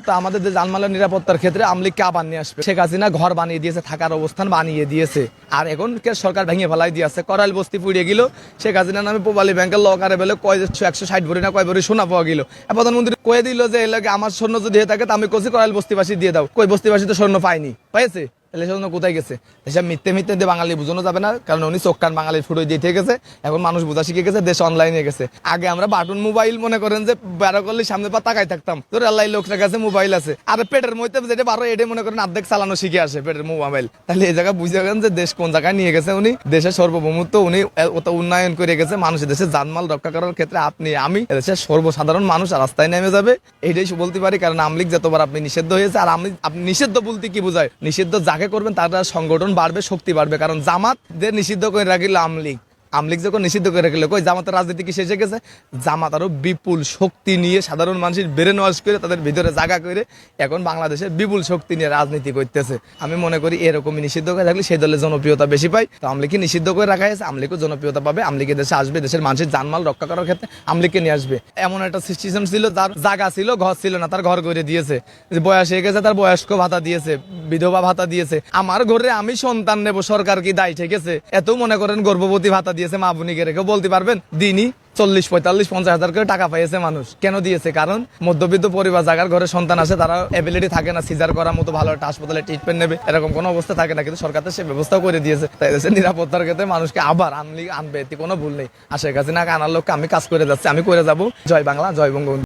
নিরাপত্তা, আমাদের যে জানমালের নিরাপত্তার ক্ষেত্রে আমলিগকে আবার নিয়ে আসবে। শেখ হাসিনা ঘর বানিয়ে দিয়েছে, থাকার অবস্থান বানিয়ে দিয়েছে, আর এখন সরকার ভেঙে ফেলাই দিয়েছে। করাইল বস্তি পুড়িয়ে গেল, শেখ হাসিনা নামে পোবালি ব্যাংকের লকারে বেলে কয় 160 ভরি না কয় ভরি সোনা পাওয়া গেল। প্রধানমন্ত্রী কয়ে দিল যে এই লাগে আমার স্বর্ণ যদি হয়ে থাকে তা আমি কছি করাইল বস্তিবাসী দিয়ে দাও। কই বস্তিবাসী তো স্বর্ণ পায়নি, পাইছে? তাহলে স্বর্ণ কোথায় গেছে? এসব মিথ্যে মিথ্যে দিয়ে বাঙালি বোঝানো যাবে না, কারণ উনি চোখ কান বাঙালির ফুটোই দিয়ে গেছে। এখন মানুষ বোঝা শিখে গেছে, দেশ অনলাইনে গেছে। আগে আমরা বাটন মোবাইল মনে করেন যে বেড়া করলে সামনে পা তাকাই থাকতাম, তোর আল্লাহ লোকটার কাছে মোবাইল আছে, আর পেটের মধ্যে যেটা বারো এটা মনে করেন অর্ধেক চালানো শিখে আসে পেটের মোবাইল। তাহলে এই জায়গায় বুঝে গেলেন যে দেশ কোন জায়গায় নিয়ে গেছে উনি। দেশের সর্বভৌমত্ব উনি অত উন্নয়ন করে গেছে। মানুষের দেশের জানমাল রক্ষা করার ক্ষেত্রে আপনি আমি দেশের সর্বসাধারণ মানুষ রাস্তায় নেমে যাবে, এইটাই বলতে পারি। কারণ আমলিগ যতবার আপনি নিষিদ্ধ হয়েছে, আর আপনি নিষিদ্ধ বলতে কি বোঝায়? নিষিদ্ধ যাকে করবেন তার সংগঠন বাড়বে, শক্তি বাড়বে। কারণ জামাতদের নিষিদ্ধ করে রাখিল আমলিগ যখন নিষিদ্ধ করে রাখলে কই জামাতের রাজনীতি কি শেষে গেছে? জামাত আরো বিপুল শক্তি নিয়ে সাধারণ মানুষের ব্রেন ওয়াশ করে তাদের ভিতরে জায়গা করে এখন বাংলাদেশে বিপুল শক্তি নিয়ে রাজনীতি করতেছে। আমি মনে করি এরকমই নিষিদ্ধ করে রাখলে সেই দলের জনপ্রিয়তা বেশি পায়। তো আমলিগকে নিষিদ্ধ করে রাখা হয়েছে, আমলিগও জনপ্রিয়তা পাবে, আমলিগে দেশে আসবে, দেশের মানুষের জানমাল রক্ষা করার ক্ষেত্রে আমলিগকে নিয়ে আসবে। এমন একটা সিস্টেম ছিল যার জায়গা ছিল, ঘর ছিল না, তার ঘর করে দিয়েছে। বয়স হয়ে গেছে, তার বয়স্ক ভাতা দিয়েছে, বিধবা ভাতা দিয়েছে। আমার ঘরে আমি সন্তান নেব, সরকার কি দায় ঠেকেছে? এত মনে করেন গর্ভবতী ভাতা দিয়েছে মা বোনিকে রেখে, বলতে পারবেন দিনই 40, 45, 50 হাজার করে টাকা পাইছে মানুষ। কেন দিয়েছে? কারণ মধ্যবিত্ত পরিবার যাগার ঘরে সন্তান আছে, তারা এবিলিটি থাকে না সিজার করার মতো, ভালো একটা হাসপাতালে ট্রিটমেন্ট নেবে, এরকম কোনো অবস্থা থাকে না, কিন্তু সরকার তো সে ব্যবস্থাও করে দিয়েছে। তাই দেশের নিরাপত্তার ক্ষেত্রে মানুষকে আবার আনবে, এতে কোনো ভুল নেই। আর শেখ হাসিনাকে আনার লোককে আমি কাজ করে যাচ্ছি, আমি করে যাবো। জয় বাংলা, জয় বঙ্গবন্ধু।